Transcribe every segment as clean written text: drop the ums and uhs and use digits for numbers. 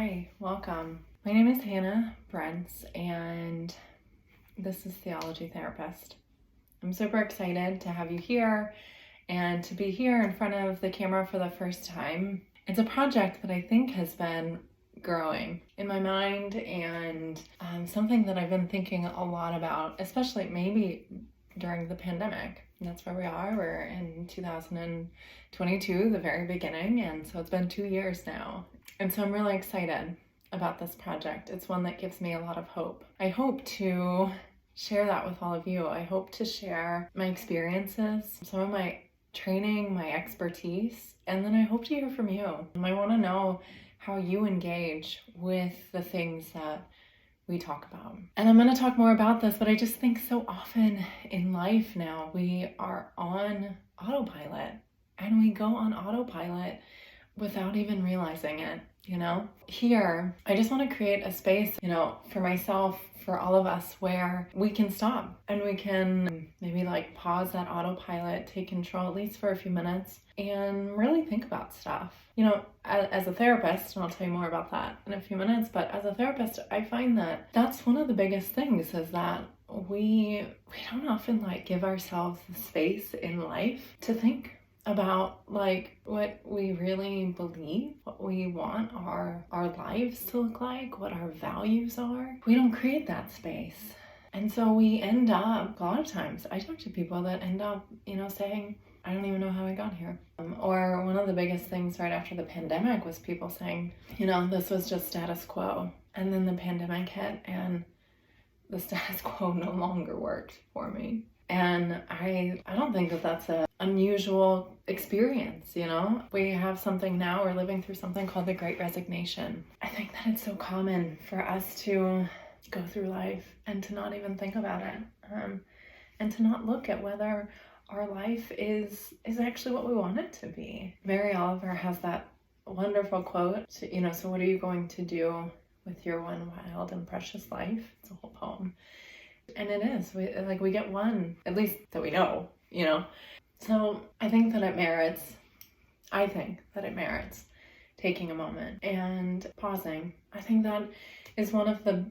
Hi, welcome. My name is Hannah Brents, and this is Theology Therapist. I'm super excited to have you here and to be here in front of the camera for the first time. It's a project that I think has been growing in my mind and something that I've been thinking a lot about, especially maybe during the pandemic. And that's where we are. We're in 2022, the very beginning, and so it's been 2 years now. And so I'm really excited about this project. It's one that gives me a lot of hope. I hope to share that with all of you. I hope to share my experiences, some of my training, my expertise, and then I hope to hear from you. I want to know how you engage with the things that we talk about. And I'm going to talk more about this, but I just think so often in life now we are on autopilot, and we go on autopilot without even realizing it, Here, I just want to create a space, for myself, for all of us, where we can stop and we can maybe pause that autopilot, take control at least for a few minutes, and really think about stuff. As a therapist, and I'll tell you more about that in a few minutes, but as a therapist, I find that that's one of the biggest things, is that we don't often give ourselves the space in life to think about what we really believe, what we want our lives to look like, what our values are. We don't create that space. And so we end up, a lot of times, I talk to people that end up, saying, I don't even know how I got here. Or one of the biggest things right after the pandemic was people saying, this was just status quo. And then the pandemic hit and the status quo no longer worked for me. And I don't think that that's an unusual experience, We have something now, we're living through something called the Great Resignation. I think that it's so common for us to go through life and to not even think about it, and to not look at whether our life is actually what we want it to be. Mary Oliver has that wonderful quote, so what are you going to do with your one wild and precious life? It's a whole poem. And it is, we get one, at least that we know, So I think that it merits taking a moment and pausing. I think that is one of the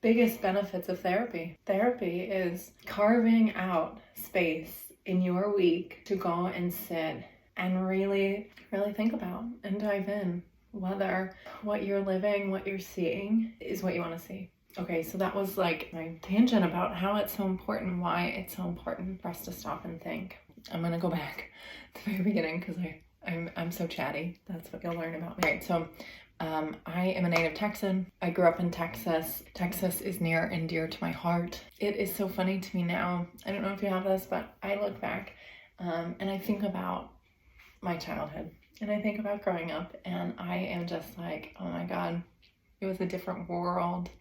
biggest benefits of therapy. Therapy is carving out space in your week to go and sit and really, really think about and dive in whether what you're living, what you're seeing is what you want to see. Okay, so that was my tangent about how it's so important, why it's so important for us to stop and think. I'm going to go back to the very beginning because I'm so chatty. That's what you'll learn about me. All right, so I am a native Texan. I grew up in Texas. Texas is near and dear to my heart. It is so funny to me now. I don't know if you have this, but I look back and I think about my childhood and I think about growing up, and I am just oh my God, it was a different world.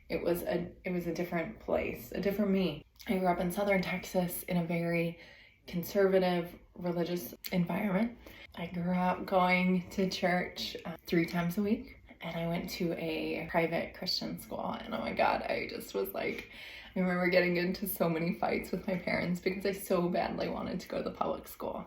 It was a different place, a different me. I grew up in southern Texas in a very conservative religious environment. I grew up going to church 3 times a week, and I went to a private Christian school. And oh my God, I just was I remember getting into so many fights with my parents because I so badly wanted to go to the public school.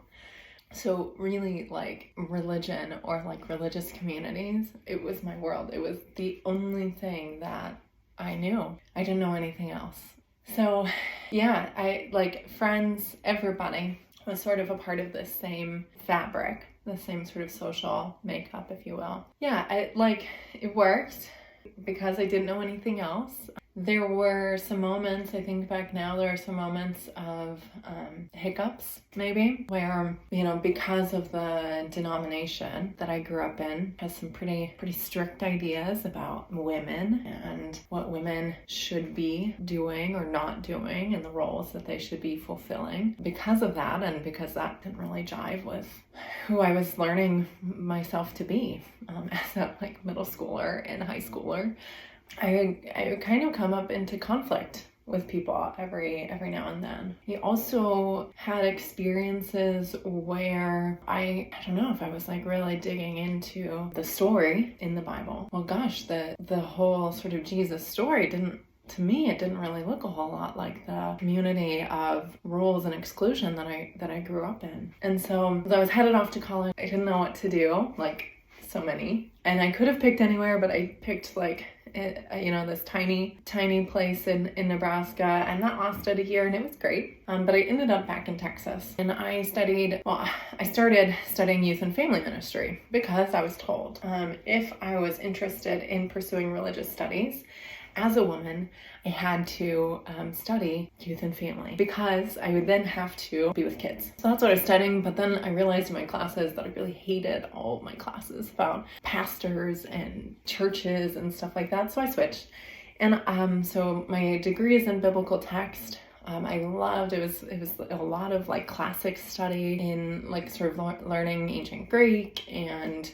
So really religion or religious communities, it was my world. It was the only thing that I knew. I didn't know anything else. So yeah, I friends, everybody was sort of a part of this same fabric, the same sort of social makeup, if you will. Yeah, it worked because I didn't know anything else. There were some moments, I think back now, there are some moments of hiccups, maybe, where, because of the denomination that I grew up in, has some pretty strict ideas about women and what women should be doing or not doing and the roles that they should be fulfilling. Because of that, and because that didn't really jive with who I was learning myself to be as a middle schooler and high schooler, I kind of come up into conflict with people every now and then. He also had experiences where I don't know if I was really digging into the story in the Bible. Well, gosh, the whole sort of Jesus story to me, it didn't really look a whole lot like the community of rules and exclusion that I grew up in. And so as I was headed off to college, I didn't know what to do. so many. And I could have picked anywhere, but I picked this tiny place in Nebraska, and that lasted a year, and it was great. But I ended up back in Texas, and I started studying youth and family ministry because I was told if I was interested in pursuing religious studies as a woman, I had to study youth and family because I would then have to be with kids. So that's what I was studying, but then I realized in my classes that I really hated all of my classes about pastors and churches and stuff like that, so I switched. And so my degree is in biblical text. I loved it. Was a lot of like classic study in like sort of learning ancient Greek and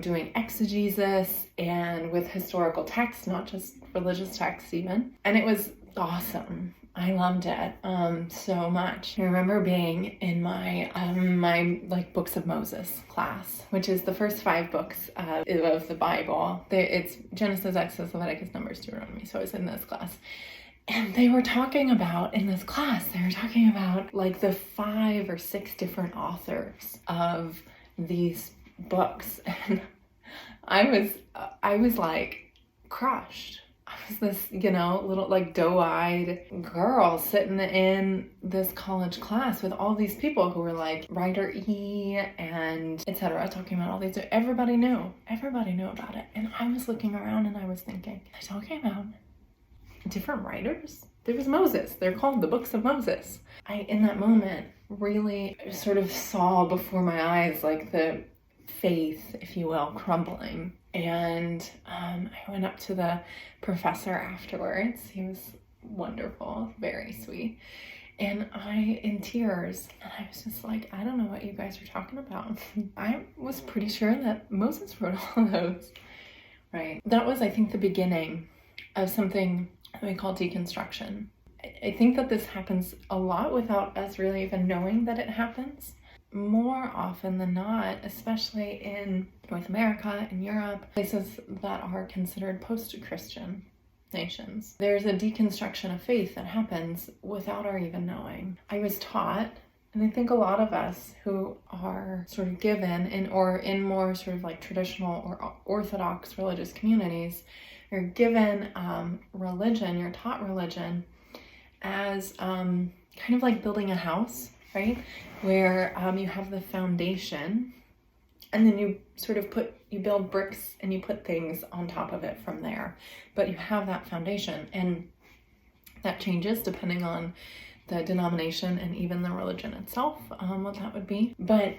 doing exegesis and with historical text, not just religious texts even. And it was awesome. I loved it so much. I remember being in my like Books of Moses class, which is the first 5 books of the Bible. It's Genesis, Exodus, Leviticus, Numbers, Deuteronomy. So I was in this class. And they were talking about, in this class, like the 5 or 6 different authors of these books, and I was like crushed. I was this, little like doe-eyed girl sitting in this college class with all these people who were like writer E and etc. talking about all these. Everybody knew about it, and I was looking around and I was thinking, they're talking about different writers. There was Moses. They're called the Books of Moses. I, in that moment, really sort of saw before my eyes like the faith, if you will, crumbling. And I went up to the professor afterwards. He was wonderful, very sweet. And in tears, and I was just like, I don't know what you guys are talking about. I was pretty sure that Moses wrote all of those, right? That was, I think, the beginning of something that we call deconstruction. I think that this happens a lot without us really even knowing that it happens. More often than not, especially in North America and Europe, places that are considered post-Christian nations, there's a deconstruction of faith that happens without our even knowing. I was taught, and I think a lot of us who are sort of given in more sort of like traditional or orthodox religious communities, you're given religion, you're taught religion as kind of like building a house, right? Where you have the foundation, and then you sort of you build bricks and you put things on top of it from there. But you have that foundation, and that changes depending on the denomination and even the religion itself, what that would be. But,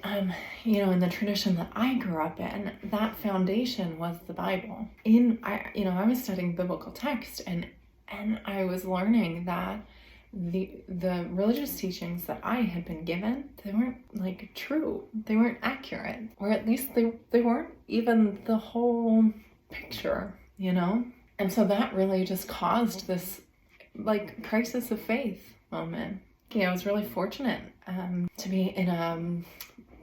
in the tradition that I grew up in, that foundation was the Bible. I was studying biblical text, and I was learning that the religious teachings that I had been given, they weren't like true. They weren't accurate, or at least they weren't even the whole picture, And so that really just caused this like crisis of faith moment. I was really fortunate to be in a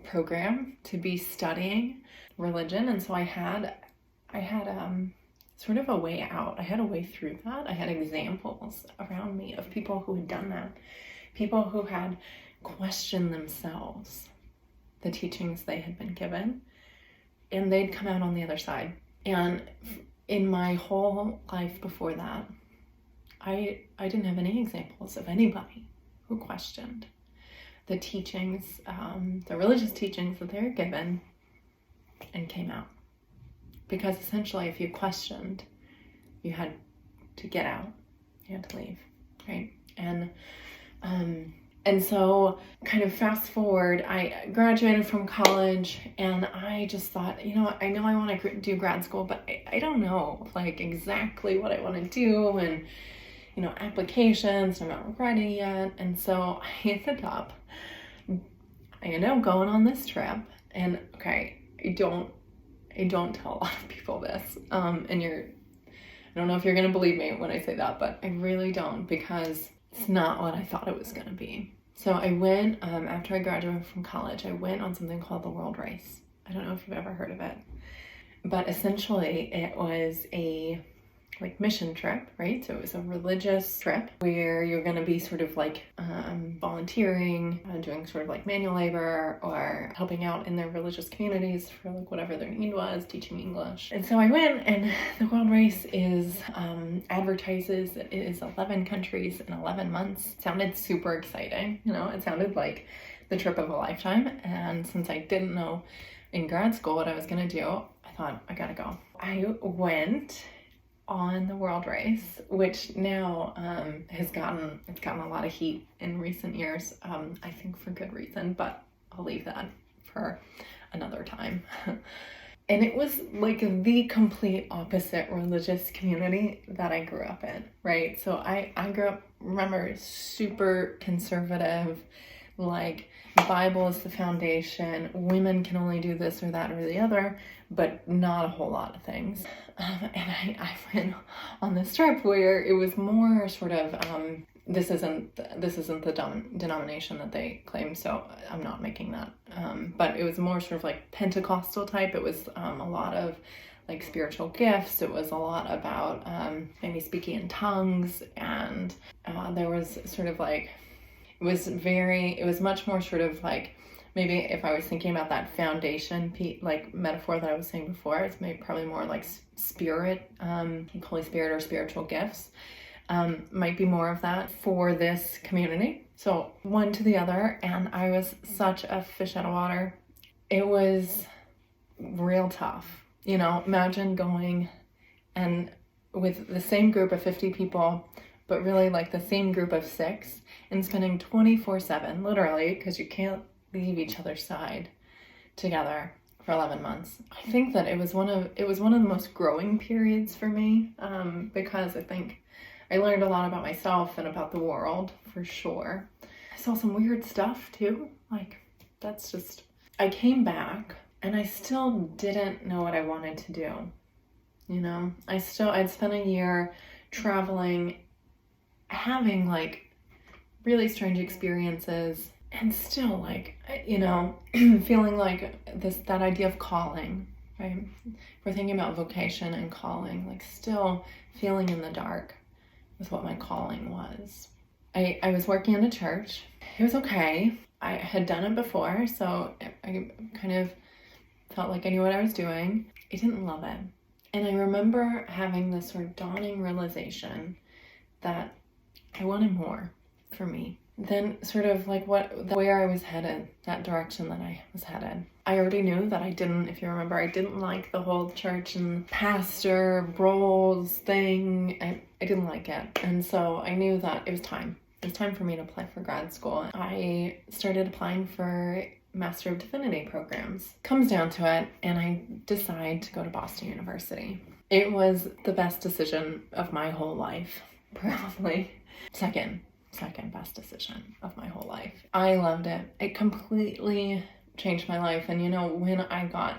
program, to be studying religion, and so I had sort of a way out. I had a way through that. I had examples around me of people who had done that, people who had questioned themselves, the teachings they had been given, and they'd come out on the other side. And in my whole life before that, I didn't have any examples of anybody who questioned the teachings, the religious teachings that they were given, and came out. Because essentially, if you questioned, you had to get out, you had to leave, right? And so kind of fast forward, I graduated from college, and I just thought, I know I want to do grad school, but I don't know like exactly what I want to do, and applications, I'm not ready yet. And so I ended up going on this trip, and okay, I don't tell a lot of people this, and I don't know if you're going to believe me when I say that, but I really don't, because it's not what I thought it was going to be. So I went, after I graduated from college, I went on something called the World Race. I don't know if you've ever heard of it, but essentially it was a like mission trip, right? So it was a religious trip where you're going to be sort of like volunteering, doing sort of like manual labor or helping out in their religious communities for like whatever their need was, teaching English. And so I went, and the world race is advertises it is 11 countries in 11 months. Sounded super exciting, you know, it sounded like the trip of a lifetime. And since I didn't know in grad school what I was going to do, I thought, I gotta go. I went on the world race, which now it's gotten a lot of heat in recent years, I think for good reason, but I'll leave that for another time. And it was like the complete opposite religious community that I grew up in, right? So I grew up, remember, super conservative, like Bible is the foundation, women can only do this or that or the other, but not a whole lot of things. And I went on this trip where it was more sort of, this isn't the denomination that they claim, so I'm not making that. But it was more sort of like Pentecostal type. It was a lot of like spiritual gifts. It was a lot about maybe speaking in tongues, and there was sort of like, it was much more sort of like, maybe if I was thinking about that foundation like metaphor that I was saying before, it's probably more like spirit, Holy Spirit or spiritual gifts. Might be more of that for this community. So one to the other, and I was such a fish out of water. It was real tough. You know, imagine going and with the same group of 50 people, but really like the same group of 6, and spending 24/7, literally, because you can't leave each other's side, together for 11 months. I think that it was one of the most growing periods for me, because I think I learned a lot about myself and about the world, for sure. I saw some weird stuff too. Like, that's just, I came back and I still didn't know what I wanted to do. You know, I'd spent a year traveling, having like really strange experiences, and still like, you know, feeling like that idea of calling, right? We're thinking about vocation and calling, like still feeling in the dark with what my calling was. I was working in a church. It was okay. I had done it before, so I kind of felt like I knew what I was doing. I didn't love it. And I remember having this sort of dawning realization that I wanted more for me than sort of like where I was headed, that direction that I was headed. I already knew that I didn't like the whole church and pastor roles thing. I didn't like it. And so I knew that it was time. It was time for me to apply for grad school. I started applying for Master of Divinity programs. Comes down to it, and I decide to go to Boston University. It was the best decision of my whole life, probably. Second best decision of my whole life. I loved it. It completely changed my life. And you know, when I got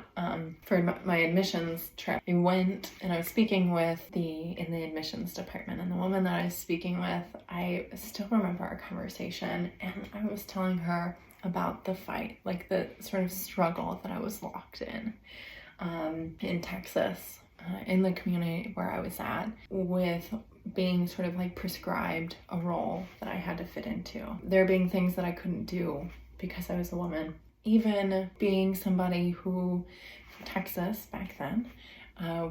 for my admissions trip, I went and I was speaking in the admissions department, and the woman that I was speaking with, I still remember our conversation, and I was telling her about the fight, like the sort of struggle that I was locked in Texas, in the community where I was at, with being sort of like prescribed a role that I had to fit into. There being things that I couldn't do because I was a woman. Even being somebody who, Texas back then,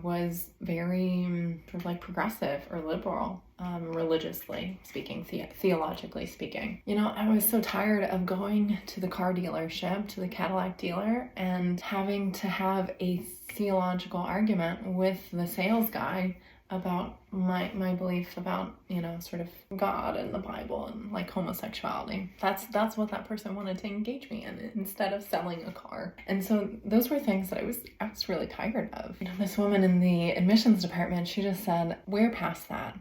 was very sort of like progressive or liberal, religiously speaking, theologically speaking. You know, I was so tired of going to the car dealership, to the Cadillac dealer, and having to have a theological argument with the sales guy about my belief about, you know, sort of God and the Bible and like homosexuality. That's what that person wanted to engage me in, instead of selling a car. And so those were things that I was really tired of. You know, this woman in the admissions department, she just said, we're past that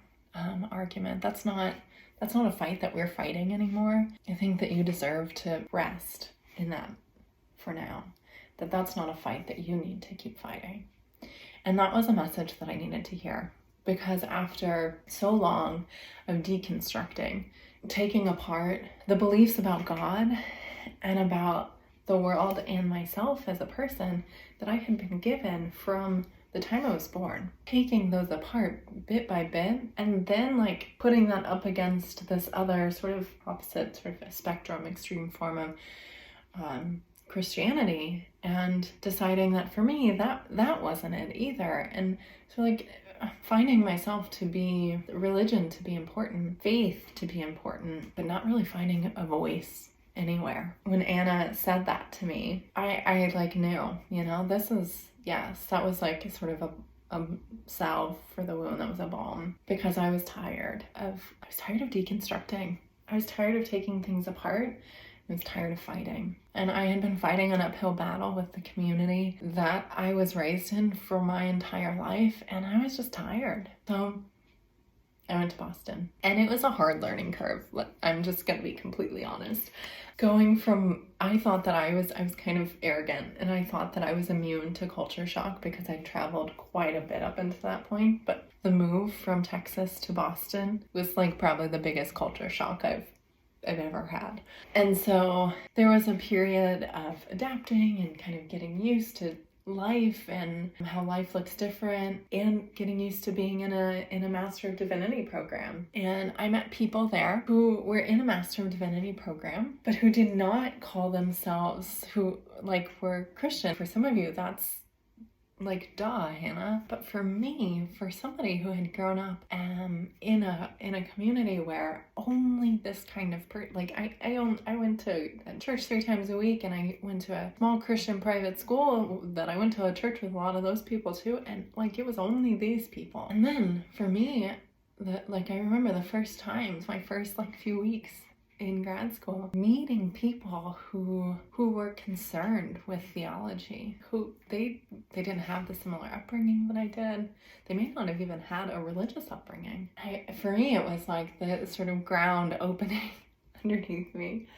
argument. That's not a fight that we're fighting anymore. I think that you deserve to rest in that for now. That's not a fight that you need to keep fighting. And that was a message that I needed to hear, because after so long of deconstructing, taking apart the beliefs about God and about the world and myself as a person that I had been given from the the time I was born, taking those apart bit by bit, and then like putting that up against this other sort of opposite sort of spectrum, extreme form of Christianity, and deciding that for me that wasn't it either. And so like finding myself to be religion to be important, faith to be important, but not really finding a voice anywhere. When Anna said that to me, I like knew, this is, yes, that was like sort of a salve for the wound. That was a balm, because I was tired of deconstructing. I was tired of taking things apart. I was tired of fighting. And I had been fighting an uphill battle with the community that I was raised in for my entire life, and I was just tired. So I went to Boston, and it was a hard learning curve. I'm just going to be completely honest. Going from, I thought that I was kind of arrogant, and I thought that I was immune to culture shock because I traveled quite a bit up into that point. But the move from Texas to Boston was like probably the biggest culture shock I've ever had. And so there was a period of adapting and kind of getting used to life and how life looks different, and getting used to being in a Master of Divinity program. And I met people there who were in a Master of Divinity program, but who did not call themselves, who like were Christian. For some of you, that's like, duh, Hannah. But for me, for somebody who had grown up in a community where only this kind of I went to church 3 times a week, and I went to a small Christian private school that I went to a church with a lot of those people too, and like it was only these people. And then for me, I remember the first times, my first few weeks in grad school, meeting people who were concerned with theology, who they didn't have the similar upbringing that I did. They may not have even had a religious upbringing. For me, it was like the sort of ground opening underneath me,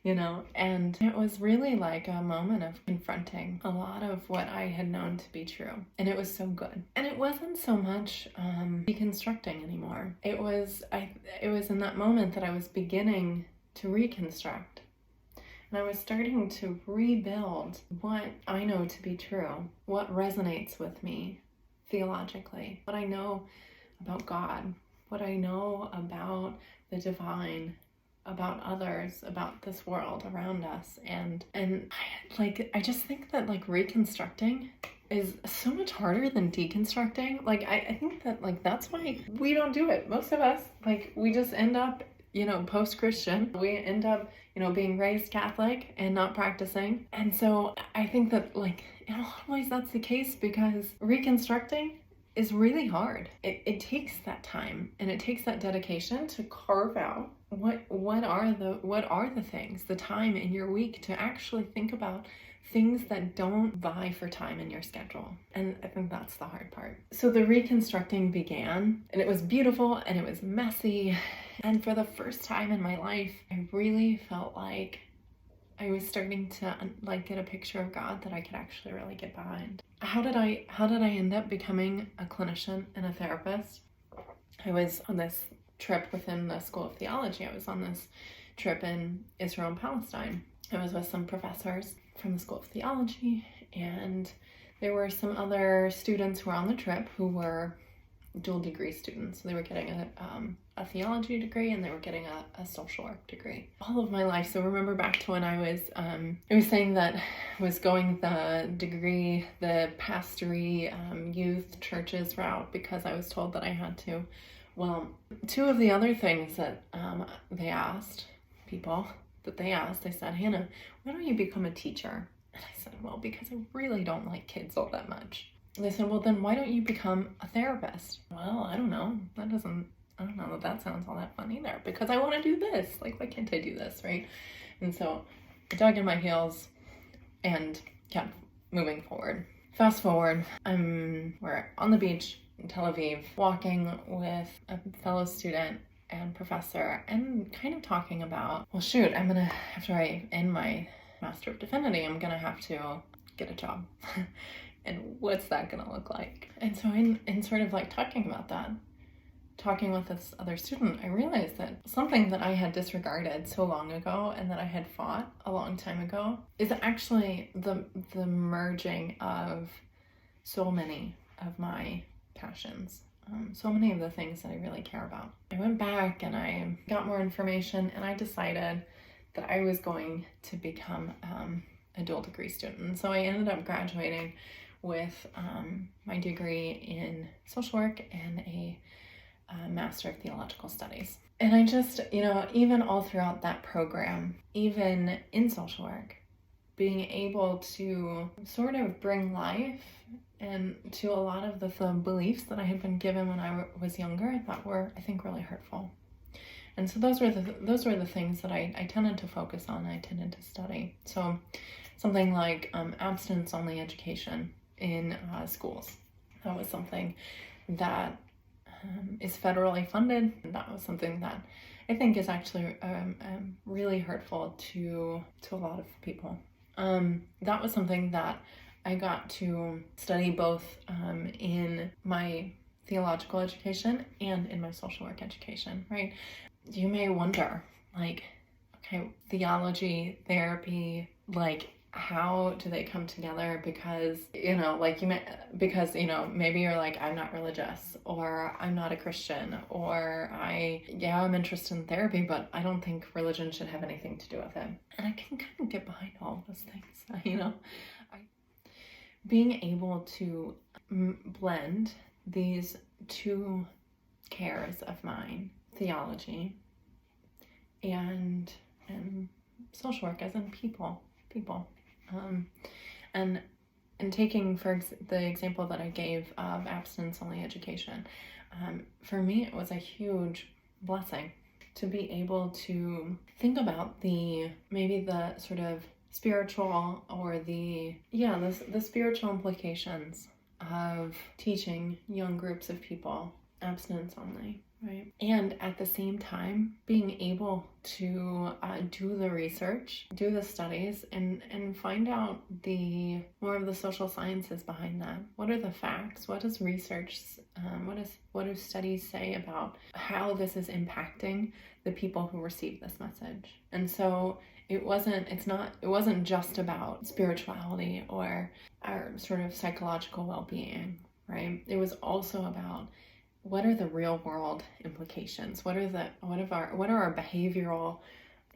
and it was really like a moment of confronting a lot of what I had known to be true. And it was so good. And it wasn't so much deconstructing anymore. It was in that moment that I was beginning to reconstruct. And I was starting to rebuild what I know to be true, what resonates with me theologically, what I know about God, what I know about the divine, about others, about this world around us. And I just think that reconstructing is so much harder than deconstructing. I think that that's why we don't do it. Most of us, we just end up post-Christian. We end up, being raised Catholic and not practicing. And so I think that in a lot of ways that's the case, because reconstructing is really hard. It takes that time, and it takes that dedication to carve out what are the things, the time in your week to actually think about things that don't vie for time in your schedule. And I think that's the hard part. So the reconstructing began, and it was beautiful, and it was messy. And for the first time in my life, I really felt like I was starting to get a picture of God that I could actually really get behind. How did I end up becoming a clinician and a therapist? I was on this trip within the School of Theology. I was on this trip in Israel and Palestine. I was with some professors from the School of Theology, and there were some other students who were on the trip who were dual degree students. They were getting a theology degree, and they were getting a social work degree. All of my life, so remember back to when I was saying that I was going the degree, the pastory, youth churches route, because I was told that I had to. Well, 2 of the other things that they said, Hannah, why don't you become a techer? And I said, well, because I really don't like kids all that much. And they said, well, then why don't you become a therapist? Well, I don't know. I don't know that sounds all that fun either, because I want to do this. Why can't I do this, right? And so I dug in my heels and kept moving forward. Fast forward, we're on the beach in Tel Aviv, walking with a fellow student and professor, and kind of talking about, well, shoot, after I end my Master of Divinity, I'm gonna have to get a job. And what's that gonna look like? And so in sort of talking about that, talking with this other student, I realized that something that I had disregarded so long ago, and that I had fought a long time ago, is actually the merging of so many of my passions. So many of the things that I really care about. I went back and I got more information, and I decided that I was going to become a dual degree student. So I ended up graduating with my degree in social work and a Master of Theological Studies. And I just, even all throughout that program, even in social work, being able to sort of bring life and to a lot of the beliefs that I had been given when I was younger that were, I think, really hurtful. And so those were the things that I tended to focus on, I tended to study. So something like abstinence-only education in schools. That was something that is federally funded. That was something that I think is actually really hurtful to a lot of people. That was something that I got to study both in my theological education and in my social work education, right? You may wonder, like, okay, theology, therapy, like, how do they come together? Because, maybe you're like, I'm not religious, or I'm not a Christian, or I'm interested in therapy, but I don't think religion should have anything to do with it. And I can kind of get behind all of those things, being able to blend these two cares of mine, theology and social work, as in people. And taking the example that I gave of abstinence-only education, for me it was a huge blessing to be able to think about the sort of spiritual or the spiritual implications of teaching young groups of people abstinence only, right? And at the same time, being able to do the research, do the studies, and find out more of the social sciences behind that. What are the facts? What does research, what do studies say about how this is impacting the people who receive this message? And so it wasn't just about spirituality or our sort of psychological well-being, right? It was also about what are the real world implications? What are our behavioral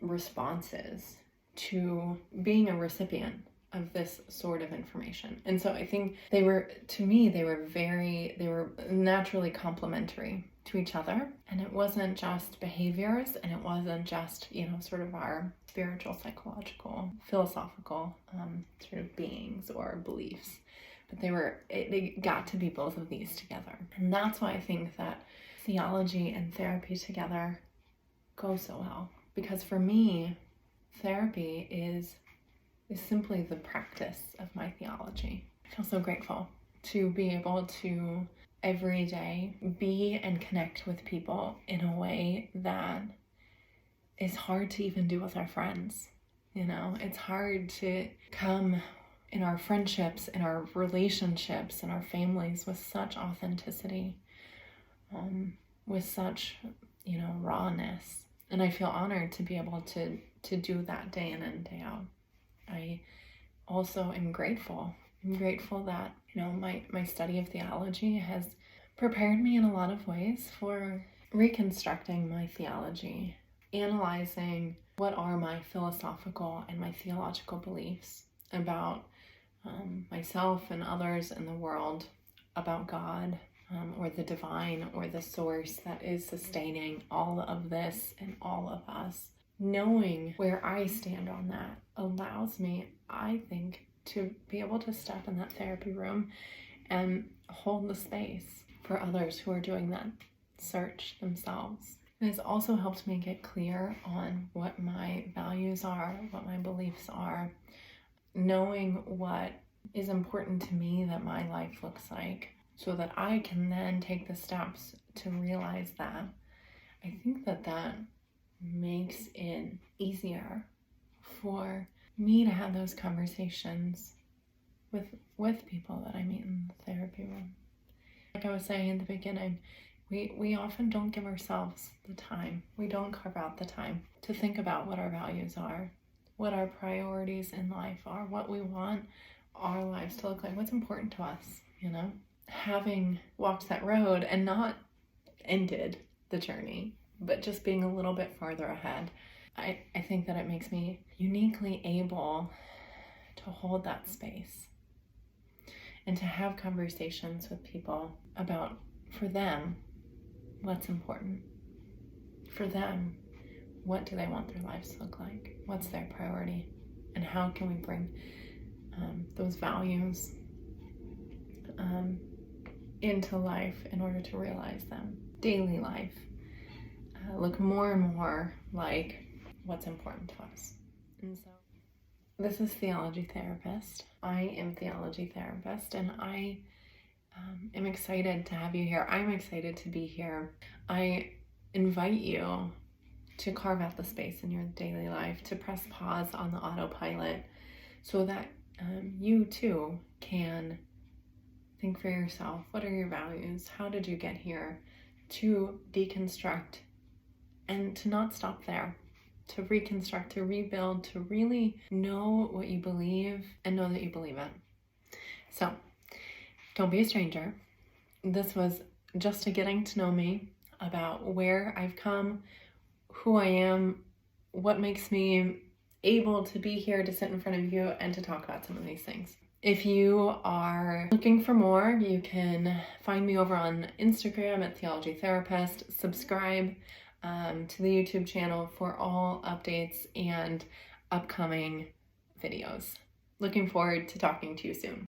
responses to being a recipient of this sort of information? And so I think they were naturally complementary to each other. And it wasn't just behaviors, and it wasn't just, sort of our spiritual, psychological, philosophical sort of beings or beliefs. But they got to be both of these together. And that's why I think that theology and therapy together go so well. Because for me, therapy is simply the practice of my theology. I feel so grateful to be able to every day be and connect with people in a way that is hard to even do with our friends. It's hard to come in our friendships, in our relationships, in our families with such authenticity, with such, rawness. And I feel honored to be able to do that day in and day out. I also am grateful. I'm grateful that, my study of theology has prepared me in a lot of ways for reconstructing my theology, analyzing what are my philosophical and my theological beliefs about myself and others in the world, about God, or the divine, or the source that is sustaining all of this and all of us. Knowing where I stand on that allows me, I think, to be able to step in that therapy room and hold the space for others who are doing that search themselves. It has also helped me get clear on what my values are, what my beliefs are, knowing what is important to me that my life looks like, so that I can then take the steps to realize that. I think that makes it easier for me to have those conversations with people that I meet in the therapy room. Like I was saying in the beginning, we often don't give ourselves the time. We don't carve out the time to think about what our values are, what our priorities in life are, what we want our lives to look like, what's important to us, having walked that road and not ended the journey, but just being a little bit farther ahead, I think that it makes me uniquely able to hold that space and to have conversations with people about, for them, what's important. For them, what do they want their lives to look like? What's their priority? And how can we bring those values into life in order to realize them? Daily life look more and more like what's important to us. And so this is Theology Therapist. I am Theology Therapist, and I am excited to have you here. I'm excited to be here. I invite you to carve out the space in your daily life, to press pause on the autopilot so that you too can think for yourself. What are your values? How did you get here? To deconstruct and to not stop there. To reconstruct, to rebuild, to really know what you believe and know that you believe it. So, don't be a stranger. This was just a getting to know me about where I've come, who I am, what makes me able to be here to sit in front of you and to talk about some of these things. If you are looking for more, you can find me over on Instagram at Theology Therapist. Subscribe to the YouTube channel for all updates and upcoming videos. Looking forward to talking to you soon.